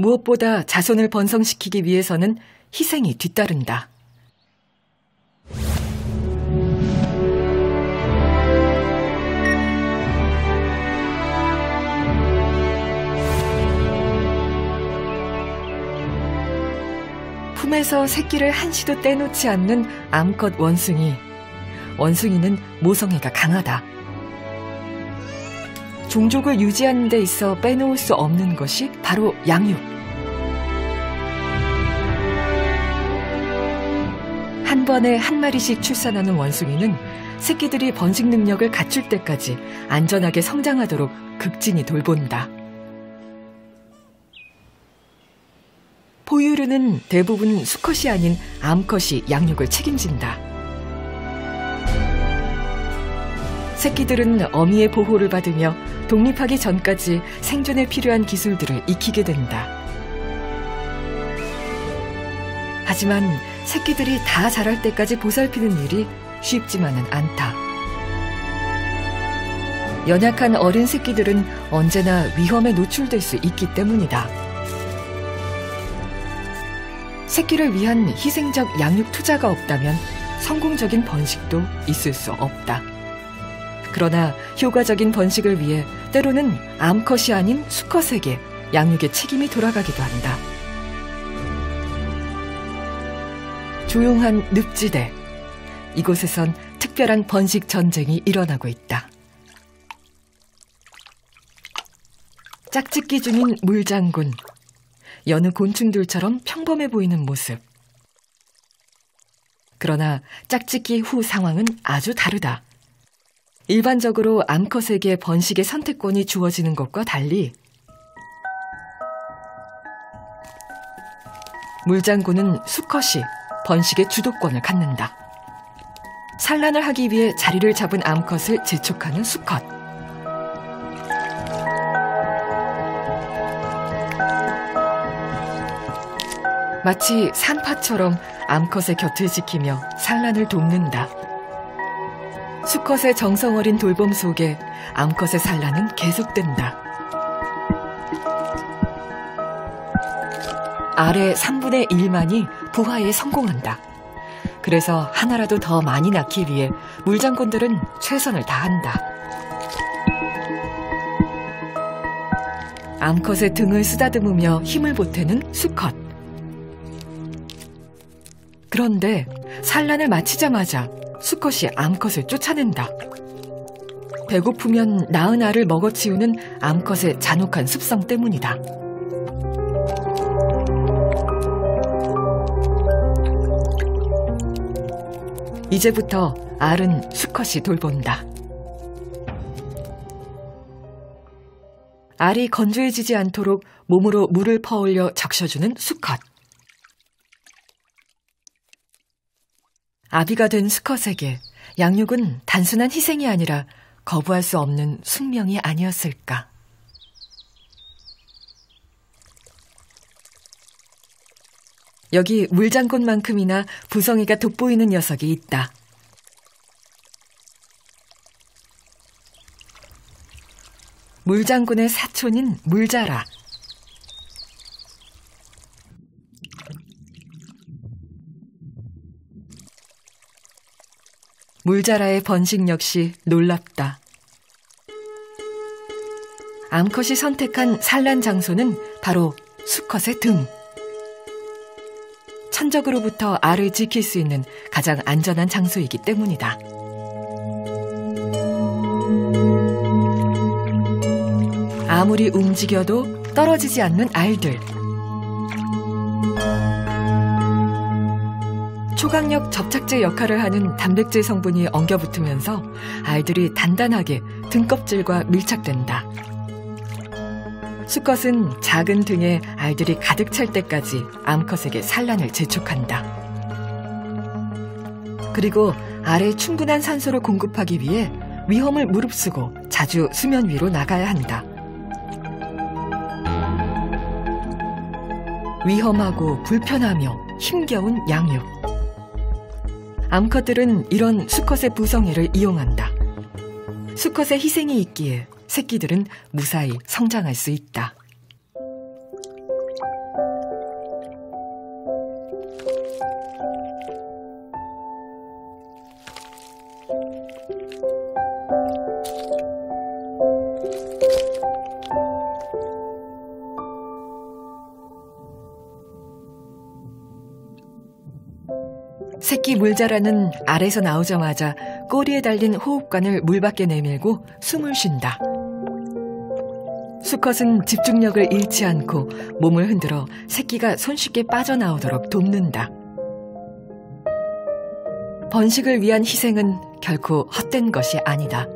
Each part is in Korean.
무엇보다 자손을 번성시키기 위해서는 희생이 뒤따른다. 품에서 새끼를 한시도 떼놓지 않는 암컷 원숭이. 원숭이는 모성애가 강하다. 종족을 유지하는 데 있어 빼놓을 수 없는 것이 바로 양육. 한 번에 한 마리씩 출산하는 원숭이는 새끼들이 번식 능력을 갖출 때까지 안전하게 성장하도록 극진히 돌본다. 포유류는 대부분 수컷이 아닌 암컷이 양육을 책임진다. 새끼들은 어미의 보호를 받으며 독립하기 전까지 생존에 필요한 기술들을 익히게 된다. 하지만 새끼들이 다 자랄 때까지 보살피는 일이 쉽지만은 않다. 연약한 어린 새끼들은 언제나 위험에 노출될 수 있기 때문이다. 새끼를 위한 희생적 양육 투자가 없다면 성공적인 번식도 있을 수 없다. 그러나 효과적인 번식을 위해 때로는 암컷이 아닌 수컷에게 양육의 책임이 돌아가기도 한다. 조용한 늪지대. 이곳에선 특별한 번식 전쟁이 일어나고 있다. 짝짓기 중인 물장군. 여느 곤충들처럼 평범해 보이는 모습. 그러나 짝짓기 후 상황은 아주 다르다. 일반적으로 암컷에게 번식의 선택권이 주어지는 것과 달리 물장군은 수컷이 번식의 주도권을 갖는다. 산란을 하기 위해 자리를 잡은 암컷을 재촉하는 수컷. 마치 산파처럼 암컷의 곁을 지키며 산란을 돕는다. 수컷의 정성 어린 돌봄 속에 암컷의 산란은 계속된다. 알의 3분의 1만이 부화에 성공한다. 그래서 하나라도 더 많이 낳기 위해 물장군들은 최선을 다한다. 암컷의 등을 쓰다듬으며 힘을 보태는 수컷. 그런데 산란을 마치자마자 수컷이 암컷을 쫓아낸다. 배고프면 낳은 알을 먹어치우는 암컷의 잔혹한 습성 때문이다. 이제부터 알은 수컷이 돌본다. 알이 건조해지지 않도록 몸으로 물을 퍼올려 적셔주는 수컷. 아비가 된 수컷에게 양육은 단순한 희생이 아니라 거부할 수 없는 숙명이 아니었을까. 여기 물장군만큼이나 부성애가 돋보이는 녀석이 있다. 물장군의 사촌인 물자라. 물자라의 번식 역시 놀랍다. 암컷이 선택한 산란 장소는 바로 수컷의 등. 천적으로부터 알을 지킬 수 있는 가장 안전한 장소이기 때문이다. 아무리 움직여도 떨어지지 않는 알들. 초강력 접착제 역할을 하는 단백질 성분이 엉겨붙으면서 알들이 단단하게 등껍질과 밀착된다. 수컷은 작은 등에 알들이 가득 찰 때까지 암컷에게 산란을 재촉한다. 그리고 알에 충분한 산소를 공급하기 위해 위험을 무릅쓰고 자주 수면 위로 나가야 한다. 위험하고 불편하며 힘겨운 양육. 암컷들은 이런 수컷의 부성애를 이용한다. 수컷의 희생이 있기에 새끼들은 무사히 성장할 수 있다. 새끼 물자라는 알에서 나오자마자 꼬리에 달린 호흡관을 물 밖에 내밀고 숨을 쉰다. 수컷은 집중력을 잃지 않고 몸을 흔들어 새끼가 손쉽게 빠져나오도록 돕는다. 번식을 위한 희생은 결코 헛된 것이 아니다.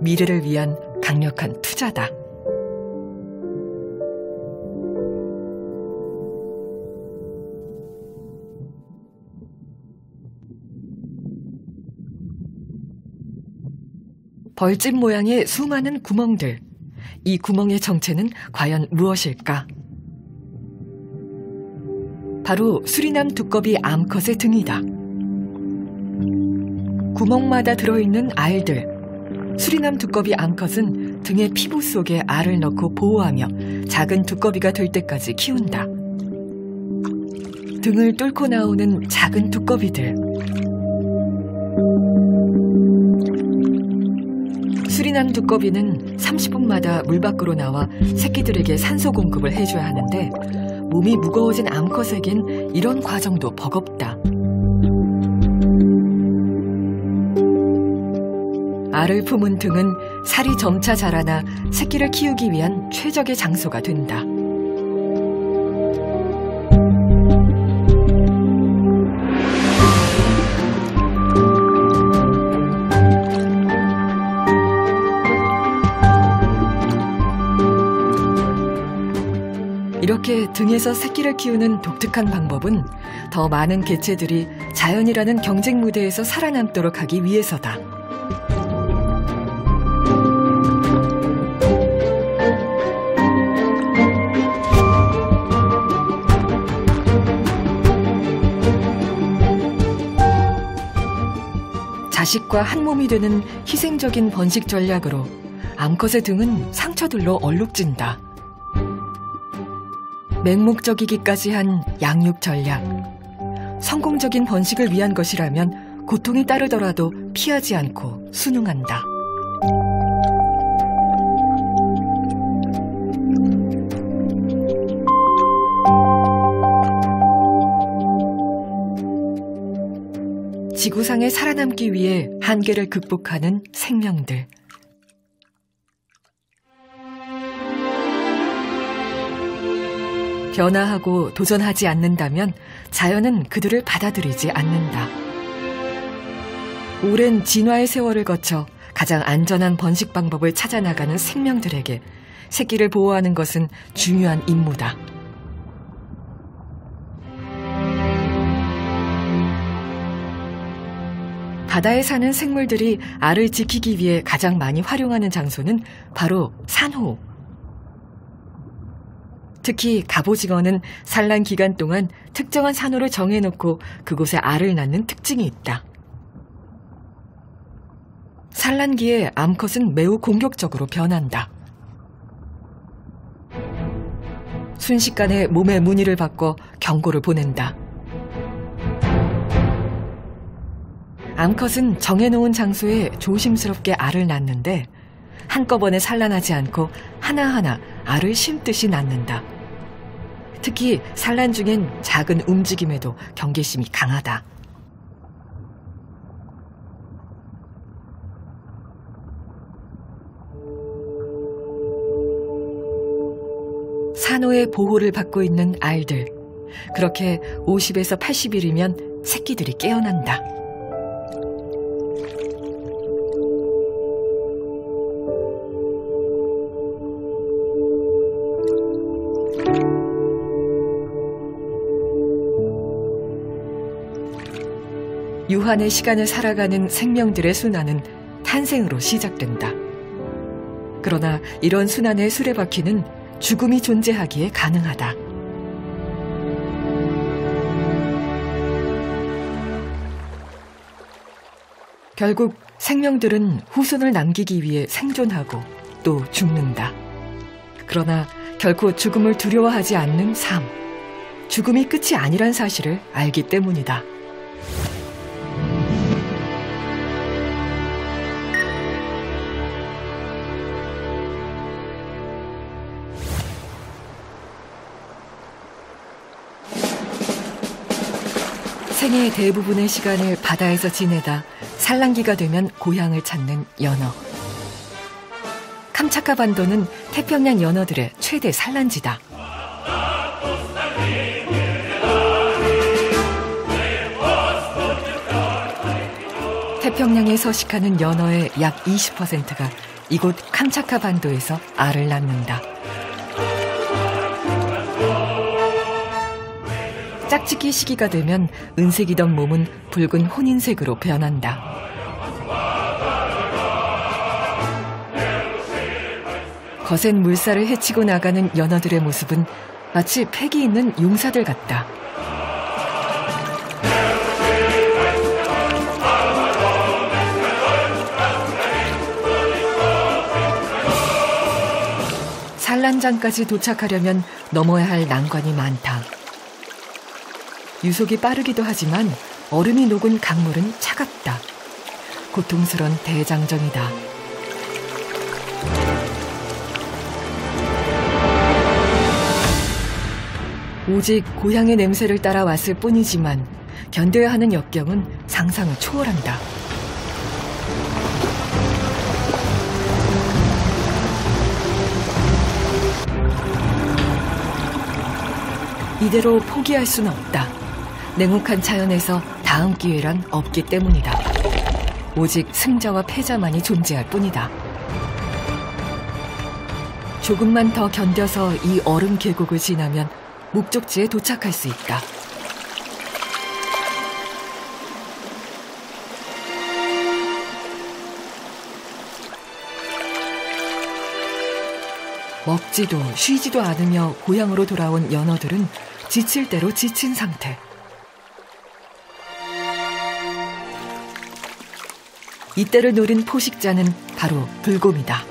미래를 위한 강력한 투자다. 벌집 모양의 수많은 구멍들. 이 구멍의 정체는 과연 무엇일까? 바로 수리남 두꺼비 암컷의 등이다. 구멍마다 들어있는 알들. 수리남 두꺼비 암컷은 등의 피부 속에 알을 넣고 보호하며 작은 두꺼비가 될 때까지 키운다. 등을 뚫고 나오는 작은 두꺼비들. 수리남 두꺼비는 30분마다 물 밖으로 나와 새끼들에게 산소 공급을 해줘야 하는데 몸이 무거워진 암컷에겐 이런 과정도 버겁다. 알을 품은 등은 살이 점차 자라나 새끼를 키우기 위한 최적의 장소가 된다. 이렇게 등에서 새끼를 키우는 독특한 방법은 더 많은 개체들이 자연이라는 경쟁 무대에서 살아남도록 하기 위해서다. 자식과 한 몸이 되는 희생적인 번식 전략으로 암컷의 등은 상처들로 얼룩진다. 맹목적이기까지 한 양육 전략. 성공적인 번식을 위한 것이라면 고통이 따르더라도 피하지 않고 순응한다. 지구상에 살아남기 위해 한계를 극복하는 생명들. 변화하고 도전하지 않는다면 자연은 그들을 받아들이지 않는다. 오랜 진화의 세월을 거쳐 가장 안전한 번식 방법을 찾아나가는 생명들에게 새끼를 보호하는 것은 중요한 임무다. 바다에 사는 생물들이 알을 지키기 위해 가장 많이 활용하는 장소는 바로 산호. 특히 갑오징어는 산란 기간 동안 특정한 산호를 정해놓고 그곳에 알을 낳는 특징이 있다. 산란기에 암컷은 매우 공격적으로 변한다. 순식간에 몸의 무늬를 바꿔 경고를 보낸다. 암컷은 정해놓은 장소에 조심스럽게 알을 낳는데 한꺼번에 산란하지 않고 하나하나 알을 심듯이 낳는다. 특히 산란 중엔 작은 움직임에도 경계심이 강하다. 산호의 보호를 받고 있는 알들. 그렇게 50에서 80일이면 새끼들이 깨어난다. 유한의 시간을 살아가는 생명들의 순환은 탄생으로 시작된다. 그러나 이런 순환의 수레바퀴는 죽음이 존재하기에 가능하다. 결국 생명들은 후손을 남기기 위해 생존하고 또 죽는다. 그러나 결코 죽음을 두려워하지 않는 삶. 죽음이 끝이 아니란 사실을 알기 때문이다. 생애의 대부분의 시간을 바다에서 지내다 산란기가 되면 고향을 찾는 연어. 캄차카 반도는 태평양 연어들의 최대 산란지다. 태평양에 서식하는 연어의 약 20%가 이곳 캄차카 반도에서 알을 낳는다. 짝짓기 시기가 되면 은색이던 몸은 붉은 혼인색으로 변한다. 거센 물살을 헤치고 나가는 연어들의 모습은 마치 패기 있는 용사들 같다. 산란장까지 도착하려면 넘어야 할 난관이 많다. 유속이 빠르기도 하지만 얼음이 녹은 강물은 차갑다. 고통스런 대장정이다. 오직 고향의 냄새를 따라 왔을 뿐이지만 견뎌야 하는 역경은 상상을 초월한다. 이대로 포기할 수는 없다. 냉혹한 자연에서 다음 기회란 없기 때문이다. 오직 승자와 패자만이 존재할 뿐이다. 조금만 더 견뎌서 이 얼음 계곡을 지나면 목적지에 도착할 수 있다. 먹지도 쉬지도 않으며 고향으로 돌아온 연어들은 지칠 대로 지친 상태. 이때를 노린 포식자는 바로 불곰이다.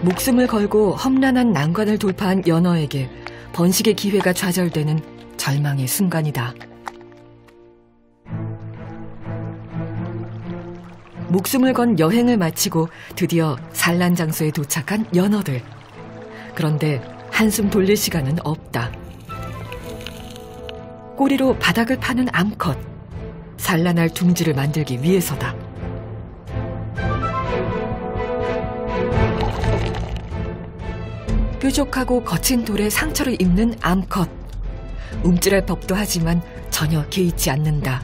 목숨을 걸고 험난한 난관을 돌파한 연어에게 번식의 기회가 좌절되는 절망의 순간이다. 목숨을 건 여행을 마치고 드디어 산란 장소에 도착한 연어들. 그런데 한숨 돌릴 시간은 없다. 꼬리로 바닥을 파는 암컷. 산란할 둥지를 만들기 위해서다. 뾰족하고 거친 돌에 상처를 입는 암컷. 움찔할 법도 하지만 전혀 개의치 않는다.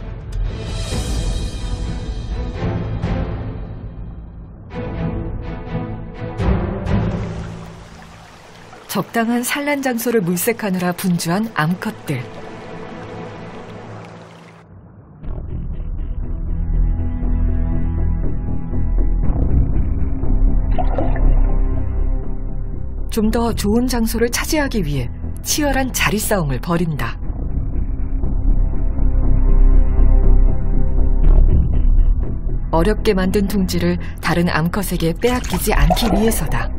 적당한 산란 장소를 물색하느라 분주한 암컷들. 좀 더 좋은 장소를 차지하기 위해 치열한 자리 싸움을 벌인다. 어렵게 만든 둥지를 다른 암컷에게 빼앗기지 않기 위해서다.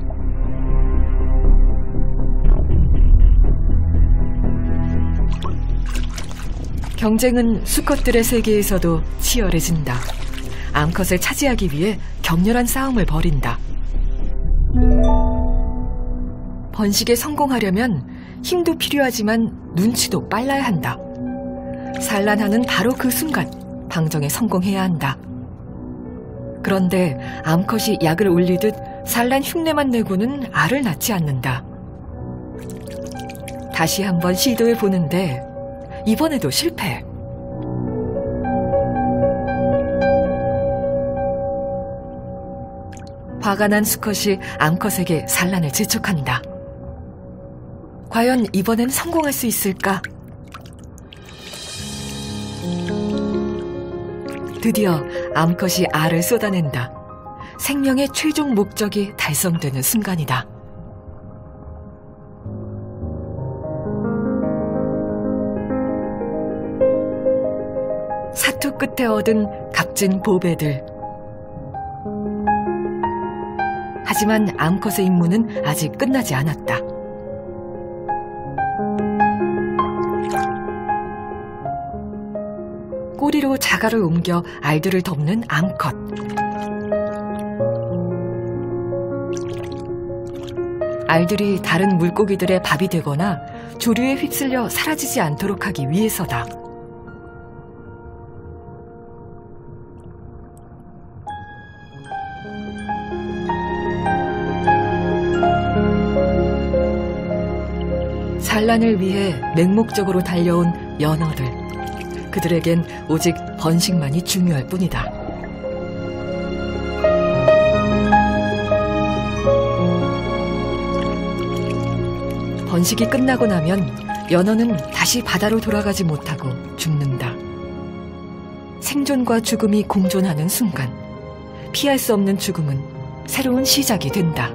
경쟁은 수컷들의 세계에서도 치열해진다. 암컷을 차지하기 위해 격렬한 싸움을 벌인다. 번식에 성공하려면 힘도 필요하지만 눈치도 빨라야 한다. 산란하는 바로 그 순간 방정에 성공해야 한다. 그런데 암컷이 약을 올리듯 산란 흉내만 내고는 알을 낳지 않는다. 다시 한번 시도해 보는데 이번에도 실패. 화가 난 수컷이 암컷에게 산란을 재촉한다. 과연 이번엔 성공할 수 있을까? 드디어 암컷이 알을 쏟아낸다. 생명의 최종 목적이 달성되는 순간이다. 사투 끝에 얻은 값진 보배들. 하지만 암컷의 임무는 아직 끝나지 않았다. 꼬리로 자갈을 옮겨 알들을 덮는 암컷. 알들이 다른 물고기들의 밥이 되거나 조류에 휩쓸려 사라지지 않도록 하기 위해서다. 산란을 위해 맹목적으로 달려온 연어들. 그들에겐 오직 번식만이 중요할 뿐이다. 번식이 끝나고 나면 연어는 다시 바다로 돌아가지 못하고 죽는다. 생존과 죽음이 공존하는 순간, 피할 수 없는 죽음은 새로운 시작이 된다.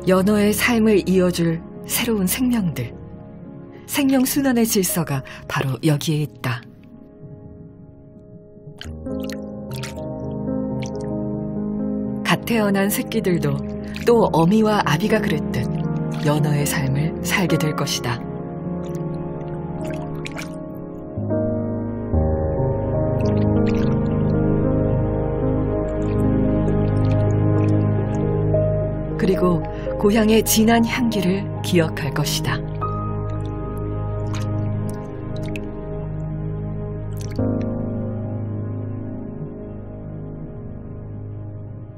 연어의 삶을 이어줄 새로운 생명들. 생명순환의 질서가 바로 여기에 있다. 갓 태어난 새끼들도 또 어미와 아비가 그랬듯 연어의 삶을 살게 될 것이다. 그리고 고향의 진한 향기를 기억할 것이다.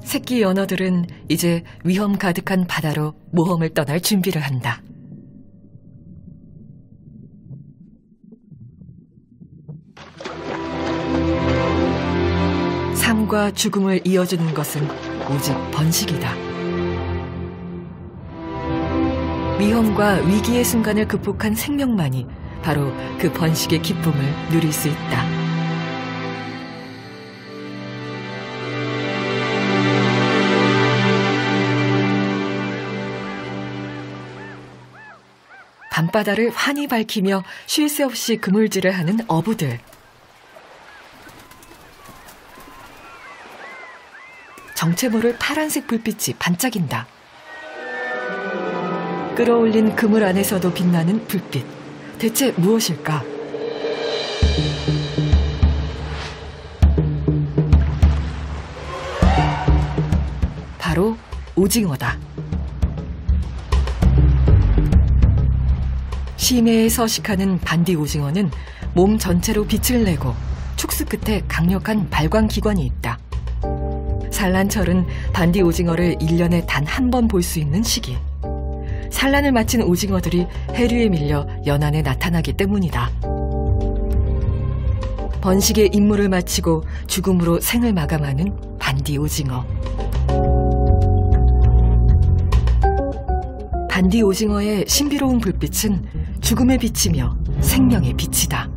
새끼 연어들은 이제 위험 가득한 바다로 모험을 떠날 준비를 한다. 삶과 죽음을 이어주는 것은 오직 번식이다. 위험과 위기의 순간을 극복한 생명만이 바로 그 번식의 기쁨을 누릴 수 있다. 밤바다를 환히 밝히며 쉴 새 없이 그물질을 하는 어부들. 정체 모를 파란색 불빛이 반짝인다. 끌어올린 그물 안에서도 빛나는 불빛. 대체 무엇일까? 바로 오징어다. 심해에 서식하는 반디 오징어는 몸 전체로 빛을 내고 촉수 끝에 강력한 발광기관이 있다. 산란철은 반디 오징어를 1년에 단 한 번 볼 수 있는 시기. 산란을 마친 오징어들이 해류에 밀려 연안에 나타나기 때문이다. 번식의 임무를 마치고 죽음으로 생을 마감하는 반디 오징어. 반디 오징어의 신비로운 불빛은 죽음의 빛이며 생명의 빛이다.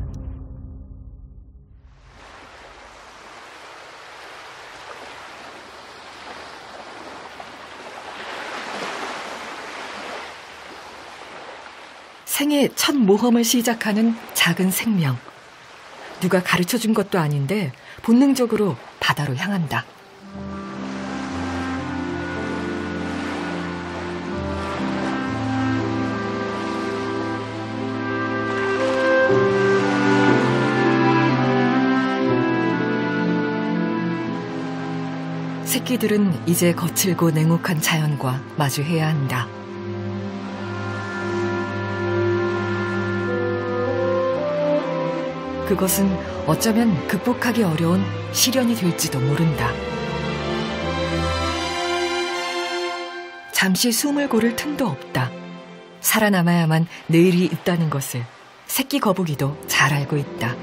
생의 첫 모험을 시작하는 작은 생명. 누가 가르쳐준 것도 아닌데 본능적으로 바다로 향한다. 새끼들은 이제 거칠고 냉혹한 자연과 마주해야 한다. 그것은 어쩌면 극복하기 어려운 시련이 될지도 모른다. 잠시 숨을 고를 틈도 없다. 살아남아야만 내일이 있다는 것을 새끼 거북이도 잘 알고 있다.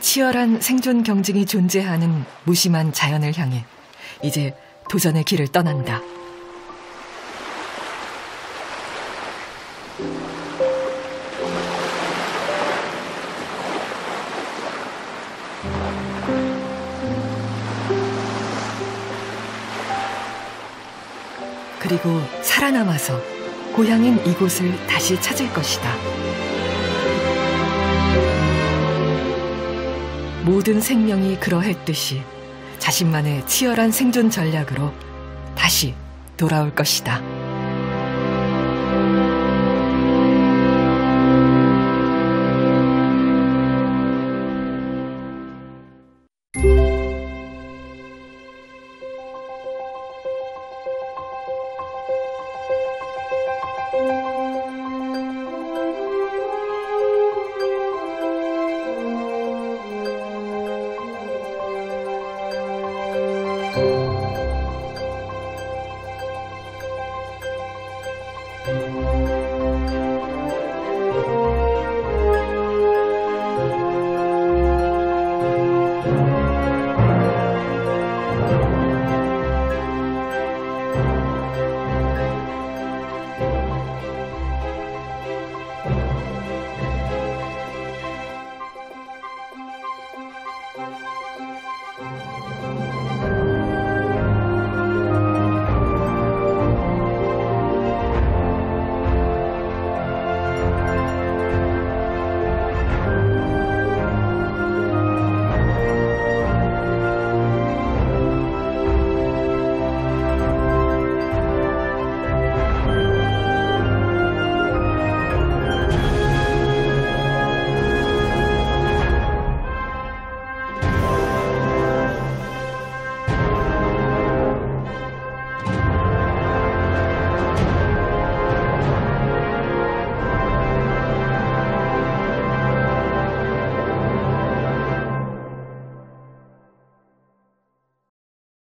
치열한 생존 경쟁이 존재하는 무심한 자연을 향해 이제 도전의 길을 떠난다. 그리고 살아남아서 고향인 이곳을 다시 찾을 것이다. 모든 생명이 그러했듯이 자신만의 치열한 생존 전략으로 다시 돌아올 것이다.